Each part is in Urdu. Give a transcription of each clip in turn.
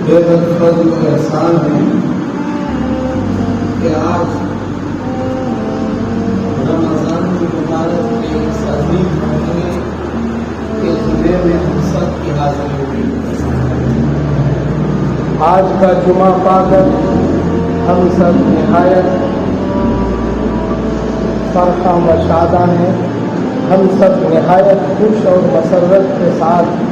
بے حد فضل و احسان ہے کہ آج رمضان المبارک کے اس عظیم مہینے کے جمعے میں ہم سب کی حاضری ہوئی۔ آج کا جمعہ پا کر ہم سب نہایت فرحہ و شادہ ہیں۔ ہم سب نہایت خوش اور مسرت کے ساتھ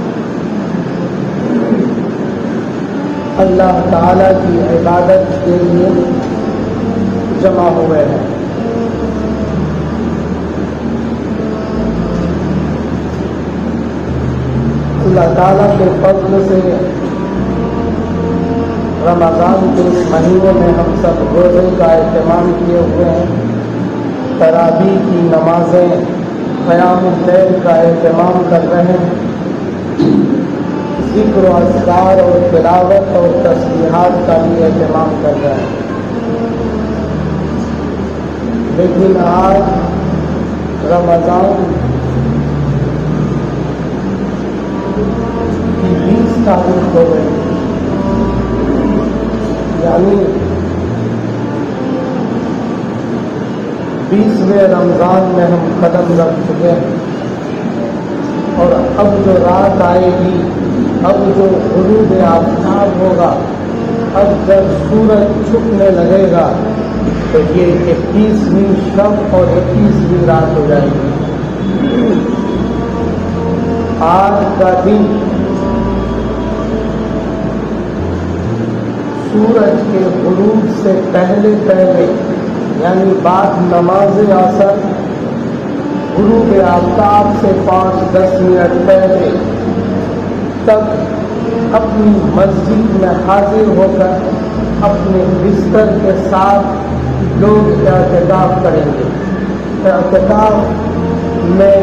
اللہ تعالیٰ کی عبادت کے لیے جمع ہوئے ہیں۔ اللہ تعالیٰ کے فضل سے رمضان کے اس مہینے میں ہم سب روزے کا اہتمام کیے ہوئے ہیں، تراویح کی نمازیں، قیام اللیل کا اہتمام کر رہے ہیں، ذکر و اذکار اور تلاوت اور تسبیحات کا بھی اہتمام کر رہے ہیں۔ لیکن آج رمضان کی 20 تاریخ ہو گئی، یعنی 20ویں رمضان میں ہم قدم رکھ چکے ہیں، اور اب جو رات آئے گی، اب جو غروب آفتاب ہوگا، اب جب سورج چھپنے لگے گا تو یہ 21ویں شب اور 21ویں رات ہو جائے گی۔ آج کا دن سورج کے غروب سے پہلے یعنی بعد نماز عصر غروب آفتاب سے 5-10 منٹ پہلے تک اپنی مسجد میں حاضر ہو کر اپنے بستر کے ساتھ لوگ اعتکاف کریں گے۔ اعتکاف میں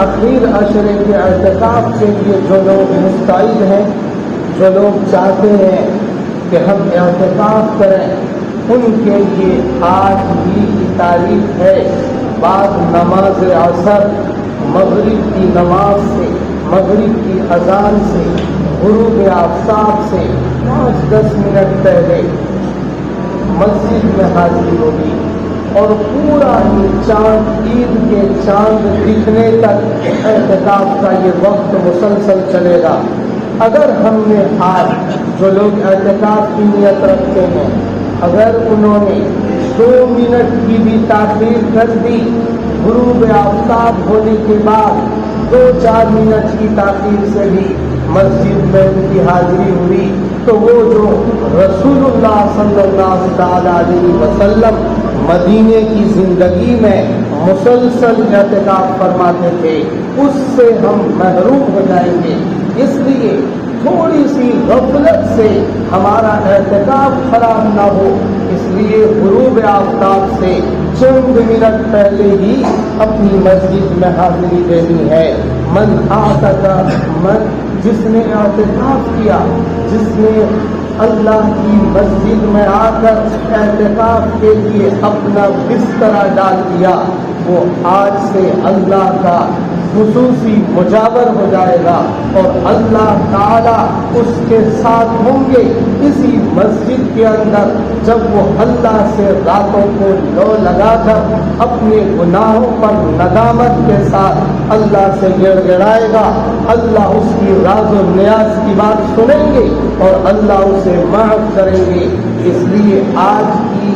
اخیر عشرے کے اعتکاف کے لیے جو لوگ مستعد ہیں، جو لوگ چاہتے ہیں کہ ہم اعتکاف کریں، ان کے لیے آج ہی کی تاریخ ہے۔ بعد نماز عصر مغرب کی نماز سے، مغرب کی اذان سے، غروب آفتاب سے 5-10 منٹ پہلے مسجد میں حاضری ہوگی، اور پورا ہی چاند، عید کے چاند دکھنے تک اعتکاف کا یہ وقت مسلسل چلے گا۔ اگر ہم نے آج جو لوگ اعتکاف کی نیت رکھتے ہیں، اگر انہوں نے 2 منٹ کی بھی تاخیر کر دی، غروب آفتاب ہونے کے بعد 2-4 منٹ کی تاخیر سے بھی مسجد میں ان کی حاضری ہوئی، تو وہ جو رسول اللہ صلی اللہ علیہ وسلم مدینے کی زندگی میں مسلسل اعتکاف فرماتے تھے، اس سے ہم محروم ہو جائیں گے۔ اس لیے تھوڑی سی غفلت سے ہمارا اعتکاف خراب نہ ہو، اس لیے غروب آفتاب سے چند منٹ پہلے ہی اپنی مسجد میں حاضری دینی ہے۔ جس نے اعتکاف کیا، جس نے اللہ کی مسجد میں آ کر اعتکاف کے لیے اپنا بستر ڈال دیا، وہ آج سے اللہ کا خصوصی مجاور ہو جائے گا، اور اللہ تعالیٰ اس کے ساتھ ہوں گے اسی مسجد کے اندر، جب وہ اللہ سے راتوں کو لو لگا کر اپنے گناہوں پر ندامت کے ساتھ اللہ سے گڑ گڑائے گا۔ اللہ اس کی راز و نیاز کی بات سنیں گے اور اللہ اسے معاف کریں گے۔ اس لیے آج کی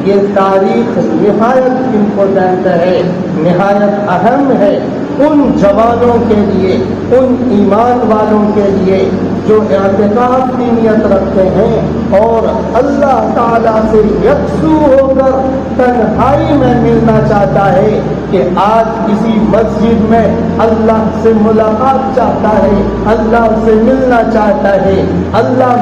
یہ تاریخ نہایت امپورٹنٹ ہے، نہایت اہم ہے ان جوانوں کے لیے، ان ایمان والوں کے لیے جو اعتکاف کی نیت رکھتے ہیں اور اللہ تعالیٰ سے یکسو ہو کر تنہائی میں ملنا چاہتا ہے، کہ آج کسی مسجد میں اللہ سے ملاقات چاہتا ہے، اللہ سے ملنا چاہتا ہے۔ اللہ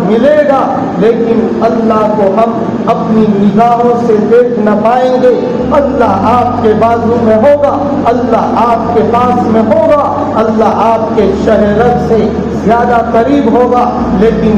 ملے گا، لیکن اللہ کو ہم اپنی نگاہوں سے دیکھ نہ پائیں گے۔ اللہ آپ کے بازو میں ہوگا، اللہ آپ کے پاس میں ہوگا، اللہ آپ کے شہرت سے زیادہ قریب ہوگا، لیکن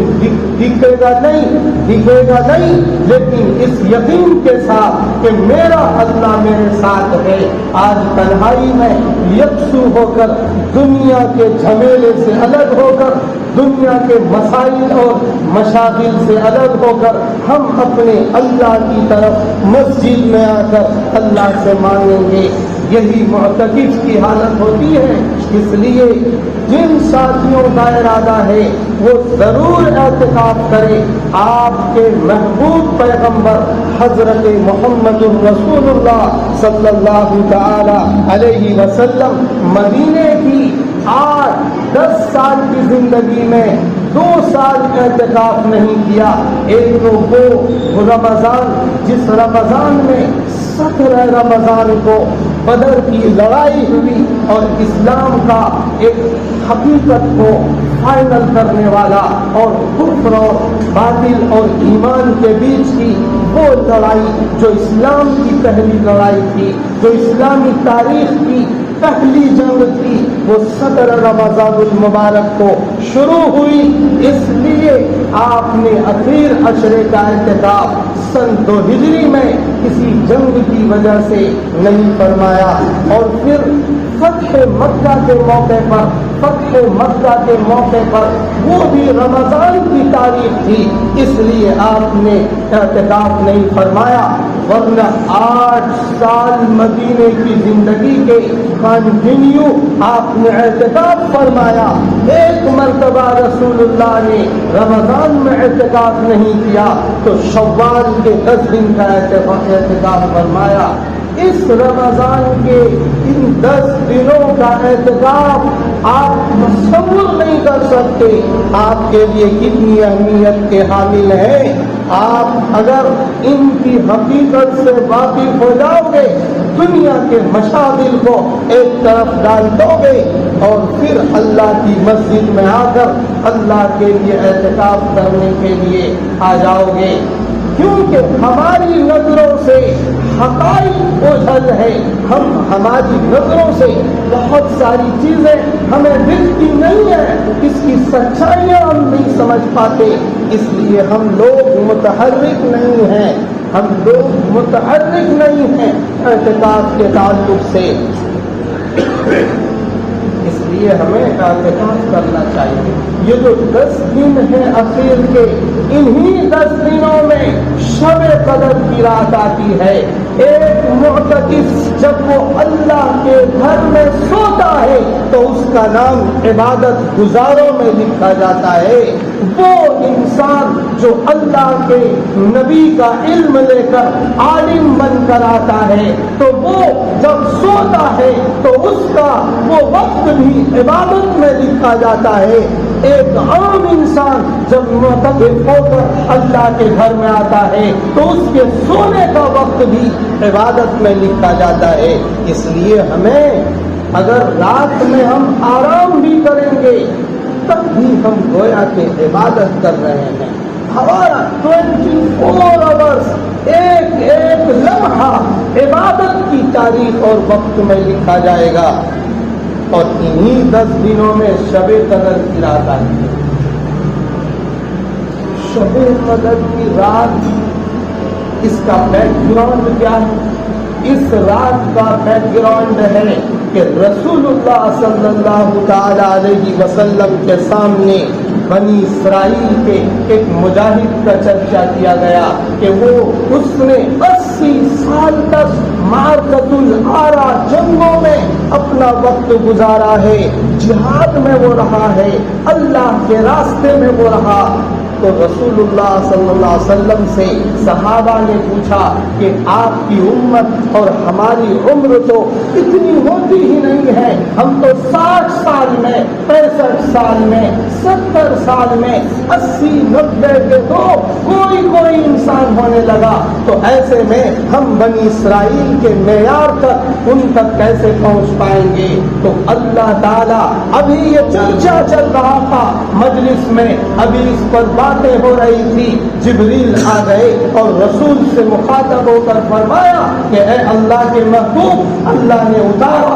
دکھے گا نہیں، لیکن اس یقین کے ساتھ کہ میرا اللہ میرے ساتھ ہے۔ آج تنہائی میں یکسو ہو کر، دنیا کے جھمیلے سے الگ ہو کر، دنیا کے مسائل اور مشاغل سے الگ ہو کر، ہم اپنے اللہ کی طرف مسجد میں آ کر اللہ سے مانگیں گے۔ یہی معتکف کی حالت ہوتی ہے۔ اس لیے جن ساتھیوں کا ارادہ ہے وہ ضرور اعتکاف کرے۔ آپ کے محبوب پیغمبر حضرت محمد رسول اللہ صلی اللہ تعالی علیہ وسلم مدینے کی 8-10 سال کی زندگی میں 2 سال اعتکاف نہیں کیا۔ ایک تو وہ رمضان، جس رمضان میں 17 رمضان کو بدر کی لڑائی ہوئی اور اسلام کا ایک حقیقت کو فائنل کرنے والا اور کفر اور باطل اور ایمان کے بیچ کی وہ لڑائی جو اسلام کی پہلی لڑائی تھی، جو اسلامی تاریخ کی پہلی جنگ تھی، وہ 17 رمضان المبارک کو شروع ہوئی۔ اس لیے آپ نے اخیر عشرے کا اعتکاف سن 2 ہجری میں کسی جنگ کی وجہ سے نہیں فرمایا، اور پھر فتح مکہ کے موقع پر وہ بھی رمضان کی تاریخ تھی، اس لیے آپ نے اعتکاف نہیں فرمایا، ورنہ 8 سال مدینے کی زندگی کے کنٹینیو آپ نے اعتکاف فرمایا۔ ایک مرتبہ رسول اللہ نے رمضان میں اعتکاف نہیں کیا تو شوال کے 10 دن کا اعتکاف فرمایا۔ اس رمضان کے ان 10 دنوں کا اعتکاف آپ تصور نہیں کر سکتے آپ کے لیے کتنی اہمیت کے حامل ہیں۔ آپ اگر ان کی حقیقت سے واقف ہو جاؤ گے، دنیا کے مشاغل کو ایک طرف ڈال دو گے اور پھر اللہ کی مسجد میں آ کر اللہ کے لیے اعتکاف کرنے کے لیے آ جاؤ گے، کیونکہ ہماری نظروں سے حقائق اوجھل ہے، ہماری نظروں سے بہت ساری چیزیں ہمیں دکھتی نہیں ہیں، اس کی سچائیاں ہم نہیں سمجھ پاتے، اس لیے ہم لوگ متحرک نہیں ہیں اعتکاف کے تعلق سے۔ اس لیے ہمیں اعتکاف کرنا چاہیے۔ یہ جو 10 دن ہیں اخیر کے، انہی 10 دنوں میں شب قدر کی رات آتی ہے۔ ایک معتکف جب وہ اللہ کے گھر میں سوتا ہے تو اس کا نام عبادت گزاروں میں لکھا جاتا ہے۔ وہ انسان جو اللہ کے نبی کا علم لے کر عالم بن کر آتا ہے تو وہ جب سوتا ہے تو اس کا وہ وقت بھی عبادت میں لکھا جاتا ہے۔ ایک عام انسان جب معتکف ہو کر اللہ کے گھر میں آتا ہے تو اس کے سونے کا وقت بھی عبادت میں لکھا جاتا ہے۔ اس لیے ہمیں اگر رات میں ہم آرام بھی کریں گے تب بھی ہم گویا کہ عبادت کر رہے ہیں۔ ہمارا 24 آورز ایک لمحہ عبادت کی تاریخ اور وقت میں لکھا جائے گا، اور انہی 10 دنوں میں شب قدر کی رات آئی ہے۔ شب قدر کی رات، اس کا بیک گراؤنڈ کیا ہے؟ اس رات کا بیک گراؤنڈ ہے کہ رسول اللہ صلی اللہ تعالی علیہ وسلم کے سامنے بنی اسرائیل کے ایک مجاہد کا چرچا کیا گیا کہ اس نے 80 سال تک معرکۃ العارا جنگوں میں اپنا وقت گزارا ہے، جہاد میں وہ رہا ہے، اللہ کے راستے میں وہ رہا۔ تو رسول اللہ صلی اللہ علیہ وسلم سے صحابہ نے پوچھا کہ آپ کی امت اور ہماری عمر تو اتنی ہوتی ہی نہیں ہے، ہم تو 60 سال میں، 65 سال میں، 70 سال میں، 80 90 کے تو کوئی انسان ہونے لگا، تو ایسے میں ہم بنی اسرائیل کے معیار تک ان تک کیسے پہنچ پائیں گے؟ تو اللہ تعالیٰ ابھی یہ چرچا چل رہا تھا مجلس میں، ابھی اس پر باتیں ہو رہی تھی، جبریل آ گئے اور رسول سے مخاطب ہو کر فرمایا کہ اے اللہ کے محبوب، اللہ نے اتارا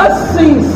80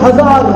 1000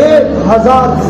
1000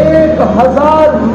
1000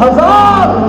1000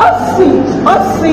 80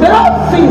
83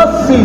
80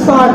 60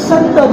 70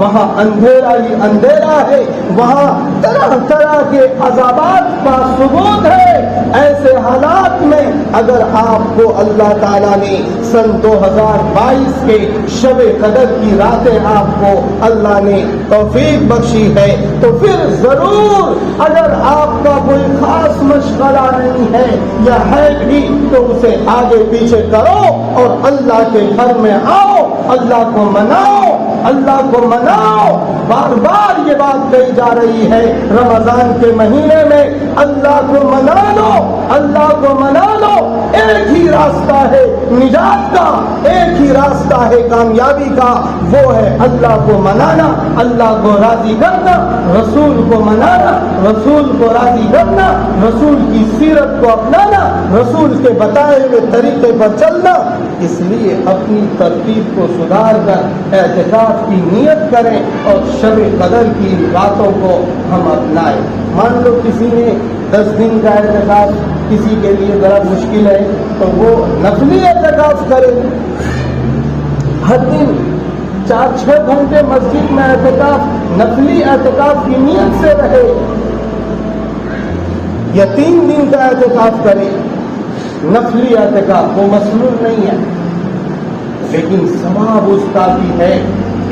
وہاں اندھیرا ہی اندھیرا ہے، وہاں طرح طرح کے عذابات کا ثبوت ہے۔ ایسے حالات میں اگر آپ کو اللہ تعالیٰ نے سن 2022 کے شب قدر کی راتیں آپ کو اللہ نے توفیق بخشی ہے تو پھر ضرور، اگر آپ کا کوئی خاص مشغلہ نہیں ہے یا ہے بھی تو اسے آگے پیچھے کرو اور اللہ کے گھر میں آؤ، اللہ کو مناؤ، اللہ کو مناؤ۔ بار بار یہ بات کہی جا رہی ہے رمضان کے مہینے میں اللہ کو منا لو، اللہ کو منا لو۔ ایک ہی راستہ ہے نجات کا، ایک ہی راستہ ہے کامیابی کا، وہ ہے اللہ کو منانا، اللہ کو راضی کرنا، رسول کو منانا، رسول کو راضی کرنا، رسول کی سیرت کو اپنانا، رسول کے بتائے ہوئے طریقے پر چلنا۔ اس لیے اپنی ترتیب کو سدھار کر اعتکاف کی نیت کریں اور شب قدر کی راتوں کو ہم اپنائیں۔ مان لو کسی نے 10 دن کا اعتکاف کسی کے لیے ذرا مشکل ہے تو وہ نفلی اعتکاف کرے، ہر دن 4-6 گھنٹے مسجد میں اعتکاف، نفلی اعتکاف کی نیت سے رہے، یا 3 دن کا اعتکاف کرے۔ نفلی اعتکاف وہ مسنون نہیں ہے، لیکن ثواب اس کا بھی ہے۔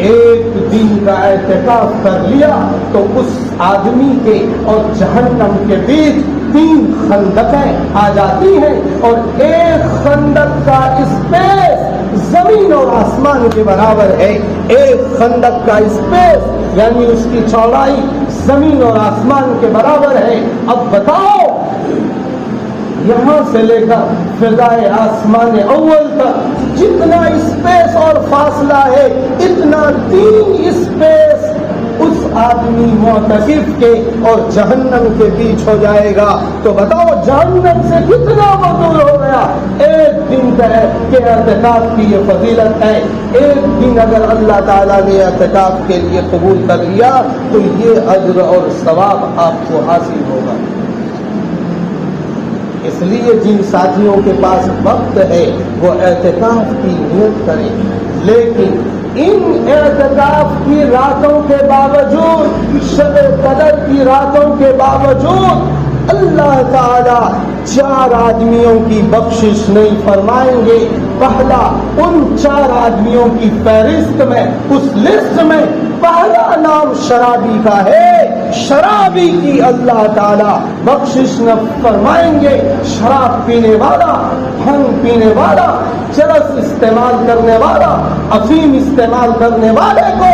ایک دن کا اعتکاف کر لیا تو اس آدمی کے اور جہنم کے بیچ 3 خندقیں آ جاتی ہیں، اور ایک خندق کا اسپیس زمین اور آسمان کے برابر ہے۔ ایک خندق کا اسپیس یعنی اس کی چوڑائی زمین اور آسمان کے برابر ہے۔ اب بتاؤ، یہاں سے لے کر فضائے آسمان اول تک جتنا اسپیس اور فاصلہ ہے، اتنا 3 اسپیس اس آدمی معتکف کے اور جہنم کے بیچ ہو جائے گا۔ تو بتاؤ جہنم سے کتنا وہ دور ہو گیا۔ ایک دن کے اعتکاف کی یہ فضیلت ہے۔ ایک دن اگر اللہ تعالیٰ نے اعتکاف کے لیے قبول کر لیا تو یہ اجر اور ثواب آپ کو حاصل ہوگا۔ اس لیے جن ساتھیوں کے پاس وقت ہے وہ اعتکاف کی نیت کریں، لیکن ان اعتکاف کی راتوں کے باوجود، شب قدر کی راتوں کے باوجود اللہ تعالیٰ 4 آدمیوں کی بخشش نہیں فرمائیں گے۔ پہلا، ان 4 آدمیوں کی فہرست میں، اس لسٹ میں پہلا نام شرابی کا ہے۔ شرابی کی اللہ تعالیٰ بخشش نہ فرمائیں گے۔ شراب پینے والا، بھنگ پینے والا، چرس استعمال کرنے والا، افیم استعمال کرنے والے کو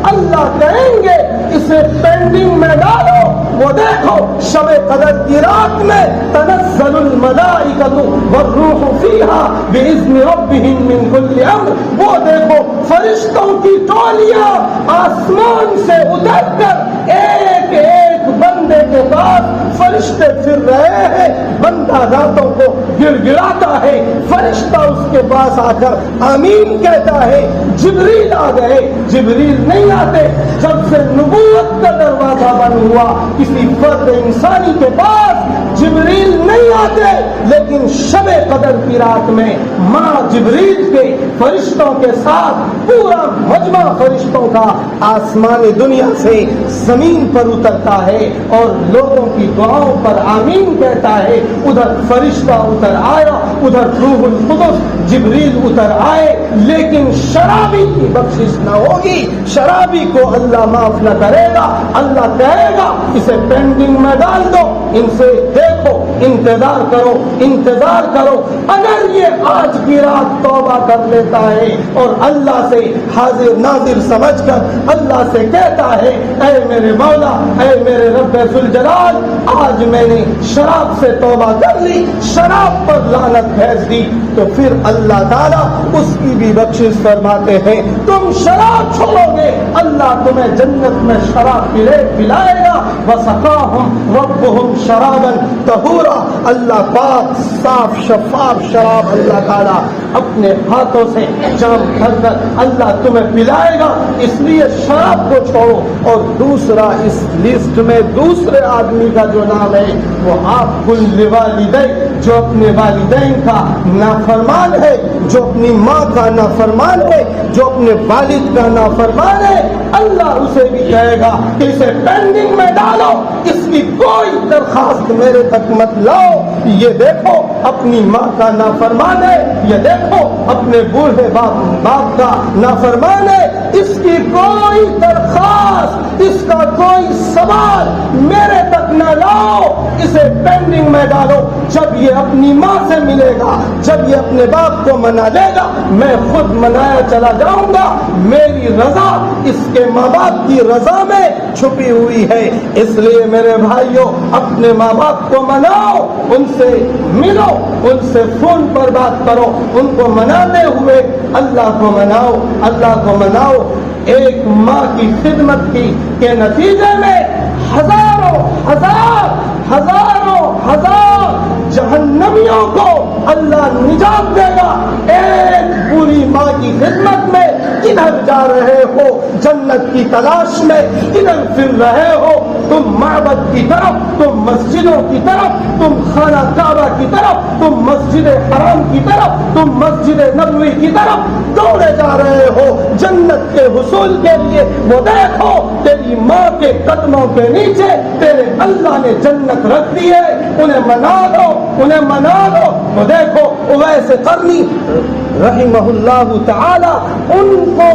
اللہ کہیں گے اسے پینڈنگ میں ڈالو۔ وہ دیکھو شب قدر کی رات میں تنزل الملائکۃ والروح فیہا بإذن ربہم من کل امر، وہ دیکھو فرشتوں کی ٹولیاں آسمان سے اتر کر ایک ایک بندے کے پاس فرشتے پھر رہے ہیں۔ بندہ راتوں کو گڑ گڑاتا ہے، فرشتہ اس کے پاس آ کر آمین کہتا ہے۔ جبریل آ گئے، جبریل نہیں آتے۔ جب سے نبوت کا دروازہ بند ہوا کسی فرد انسانی کے پاس جبریل نہیں آتے، لیکن شب قدر کی رات میں ماں جبریل کے فرشتوں کے ساتھ پورا مجمع فرشتوں کا آسمان دنیا سے زمین پر اترتا ہے اور لوگوں کی دعاؤں پر آمین کہتا ہے۔ ادھر فرشتہ اتر آیا، ادھر روح القدس جبریل اتر آئے، لیکن شرابی کی بخشش نہ ہوگی۔ شرابی کو اللہ معاف نہ کرے گا۔ اللہ کہے گا اسے پینڈنگ میں ڈال دو، ان سے دیکھو، انتظار کرو، انتظار کرو۔ اگر یہ آج کی رات توبہ کر لیتا ہے اور اللہ سے حاضر ناظر سمجھ کر اللہ سے کہتا ہے اے میرے مولا، اے میرے رب ذوالجلال، آج میں نے شراب سے توبہ کر لی، شراب پر لعنت بھیج دی، تو پھر اللہ تعالیٰ اس کی بھی بخشش فرماتے ہیں۔ تم شراب چھوڑو گے، اللہ تمہیں جنت میں شراب پلائے گا۔ وَسَقَاهُمْ رَبُّهُمْ شَرَابًا طَهُورًا، اللہ پاک صاف شفاف شراب اللہ تعالیٰ اپنے ہاتھوں سے جام بھر کر اللہ تمہیں پلائے گا۔ اس لیے شراب کو چھوڑو۔ اور دوسرا، اس لسٹ میں دوسرے آدمی کا جو نام ہے وہ آپ لِوَالِدَیْ، جو اپنے والدین کا نافرمان ہے, جو اپنی ماں کا نافرمان ہے, جو اپنے والد کا نافرمان ہے, اللہ اسے بھی کہے گا کہ اسے پینڈنگ میں ڈالو, اس کی کوئی درخواست میرے تک مت لاؤ. یہ دیکھو اپنی ماں کا نافرمان ہے, یہ دیکھو اپنے بوڑھے باپ کا نافرمان ہے, اس کی کوئی درخواست, اس کا کوئی سوال میرے تک نہ لاؤ, اسے پینڈنگ میں ڈالو. جب یہ اپنی ماں سے ملے گا, جب یہ اپنے باپ کو منا لے گا, میں خود منایا چلا جاؤں گا. میری رضا اس کے ماں باپ کی رضا میں چھپی ہوئی ہے. اس لیے میرے بھائیوں, اپنے ماں باپ کو مناؤ, ان سے ملو, ان سے فون پر بات کرو, ان کو مناتے ہوئے اللہ کو مناؤ, اللہ کو مناؤ. ایک ماں کی خدمت کی کے نتیجے میں ہزاروں جہنمیوں کو اللہ نجات دے گا. ایک بری ماں کی خدمت میں کدھر جا رہے ہو, جنت کی تلاش میں کدھر پھر رہے ہو, تم معبد کی طرف, تم مسجدوں کی طرف, تم خانہ کعبہ کی طرف, تم مسجد حرام کی طرف, تم مسجد نبوی کی طرف دوڑے جا رہے ہو جنت کے حصول کے لیے. وہ دیکھو تیری ماں کے قدموں کے نیچے تیرے اللہ نے جنت رکھ دی ہے, انہیں منا دو, انہیں منا دو. وہ دیکھو اویس قرنی رحمہ اللہ تعالی, ان کو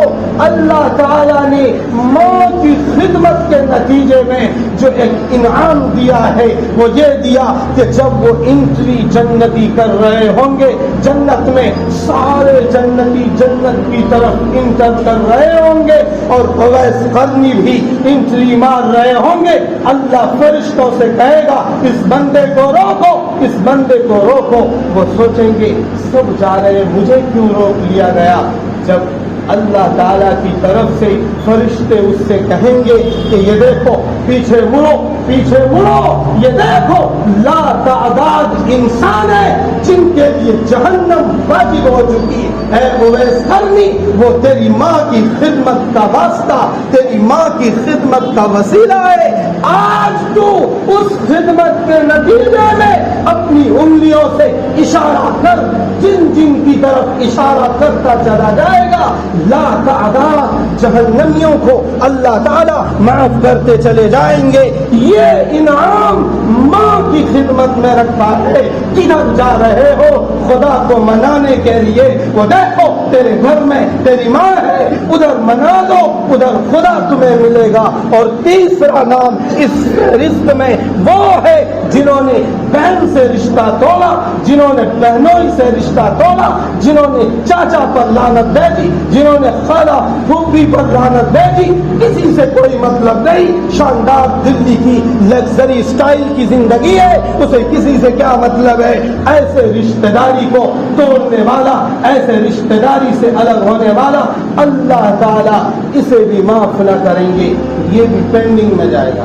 اللہ تعالی نے ماں کی خدمت کے نتیجے میں جو ایک انعام دیا ہے وہ یہ دیا کہ جب وہ انٹری جنتی کر رہے ہوں گے جنت میں, سارے جنتی جنت کی طرف انٹر کر رہے ہوں گے اور اویس قرنی بھی انٹری مار رہے ہوں گے, اللہ فرشتوں سے کہے گا اس بندے کو روکو, اس بندے کو روکو. وہ سوچیں گے سب جا رہے, مجھے کیوں روک لیا گیا؟ جب اللہ تعالیٰ کی طرف سے فرشتے اس سے کہیں گے کہ یہ دیکھو پیچھے مڑو, پیچھے مڑو, یہ دیکھو لا تعداد انسان ہے جن کے لیے جہنم واجب ہو چکی ہے. اویس قرنی, وہ تیری ماں کی خدمت کا واسطہ, تیری ماں کی خدمت کا وسیلہ ہے. آج تو اس خدمت کے نتیجے میں اپنی انگلیوں سے اشارہ کر, جن جن کی طرف اشارہ کرتا چلا جائے گا, لا تعداد جہنمیوں کو اللہ تعالیٰ معاف کرتے چلے جائیں گے. یہ انعام ماں کی خدمت میں رکھا ہے. کدھر جا رہے ہو خدا کو منانے کے لیے؟ وہ دیکھو تیرے گھر میں تیری ماں ہے, ادھر منا دو, ادھر خدا تمہیں ملے گا. اور تیسرا نام اس رشتے میں وہ ہے جنہوں نے بہن سے رشتہ توڑا, جنہوں نے بہنوئی سے رشتہ توڑا, جنہوں نے چاچا پر لعنت بھیجی, جنہوں نے خالہ پھوپھی پر لعنت بھیجی. کسی سے کوئی مطلب نہیں, شاندار دلی کی لگژری سٹائل کی زندگی ہے, اسے کسی سے کیا مطلب ہے؟ ایسے رشتہ داری کو توڑنے والا, ایسے رشتہ داری سے الگ ہونے والا اللہ تعالیٰ اسے بھی معاف نہ کریں گے, یہ بھی پینڈنگ میں جائے گا.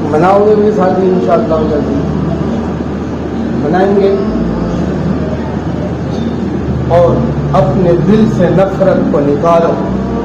مناؤ گے بھی شادی انشاءاللہ جلدی منائیں گے, اور اپنے دل سے نفرت کو نکالو,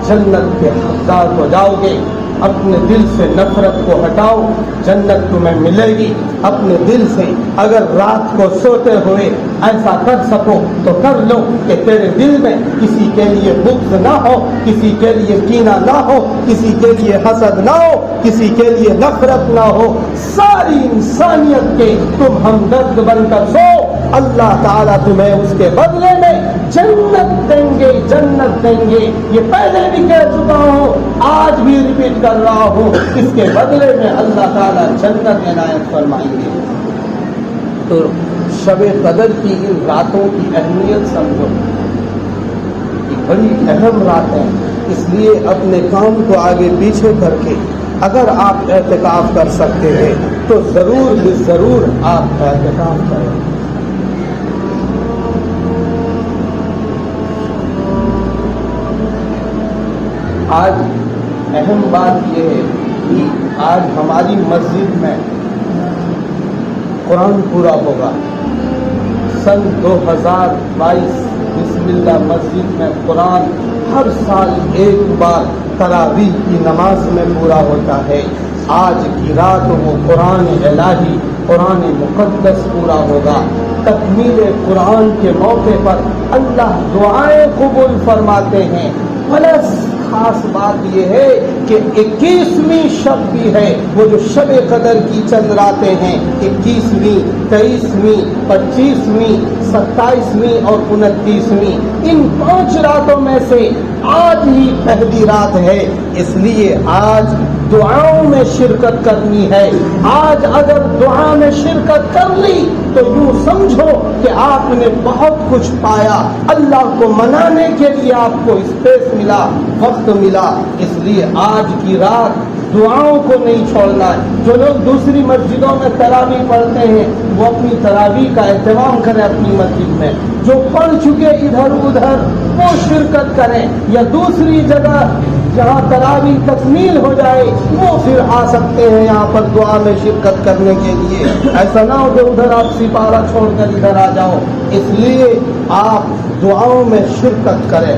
جنت کے حقدار ہو جاؤ گے. اپنے دل سے نفرت کو ہٹاؤ, جنت تمہیں ملے گی. اپنے دل سے اگر رات کو سوتے ہوئے ایسا کر سکو تو کر لو کہ تیرے دل میں کسی کے لیے بغض نہ ہو, کسی کے لیے کینہ نہ ہو, کسی کے لیے حسد نہ ہو, کسی کے لیے نفرت نہ ہو. ساری انسانیت کے تم ہمدرد بن کر سو, اللہ تعالیٰ تمہیں اس کے بدلے میں جنت دیں گے, جنت دیں گے. یہ پہلے بھی کہہ چکا ہوں, آج بھی ریپیٹ کر رہا ہوں, اس کے بدلے میں اللہ تعالیٰ جنت عنایت فرمائیں گے. تو شب قدر کی ان راتوں کی اہمیت سمجھو, یہ بڑی اہم راتیں, اس لیے اپنے کام کو آگے پیچھے کر کے اگر آپ اعتکاف کر سکتے ہیں تو ضرور ضرور آپ اعتکاف کریں. آج اہم بات یہ ہے کہ آج ہماری مسجد میں قرآن پورا ہوگا. سن 2022 بسم اللہ مسجد میں قرآن ہر سال ایک بار تراویح کی نماز میں پورا ہوتا ہے. آج کی رات وہ قرآن الہی قرآن مقدس پورا ہوگا۔ تکمیل قرآن کے موقع پر اللہ دعائیں قبول فرماتے ہیں۔ پلس خاص بات یہ ہے کہ 21ویں شب بھی ہے، وہ جو شب قدر کی چند راتیں ہیں، 21ویں، 23ویں، 25ویں، 27ویں اور 29ویں، ان 5 راتوں میں سے آج ہی پہلی رات ہے، اس لیے آج دعاؤں میں شرکت کرنی ہے۔ آج اگر دعا میں شرکت کر لی تو یوں سمجھو کہ آپ نے بہت کچھ پایا، اللہ کو منانے کے لیے آپ کو اسپیس ملا، وقت ملا۔ اس لیے آج کی رات دعاؤں کو نہیں چھوڑنا ہے۔ جو لوگ دوسری مسجدوں میں تراویح پڑھتے ہیں وہ اپنی تراویح کا اہتمام کریں اپنی مسجد میں، جو پڑھ چکے ادھر ادھر وہ شرکت کریں، یا دوسری جگہ جہاں تراویح تکمیل ہو جائے وہ پھر آ سکتے ہیں یہاں پر دعا میں شرکت کرنے کے لیے۔ ایسا نہ ہو کہ ادھر آپ سپارہ چھوڑ کر ادھر آ جاؤ، اس لیے آپ دعاؤں میں شرکت کریں۔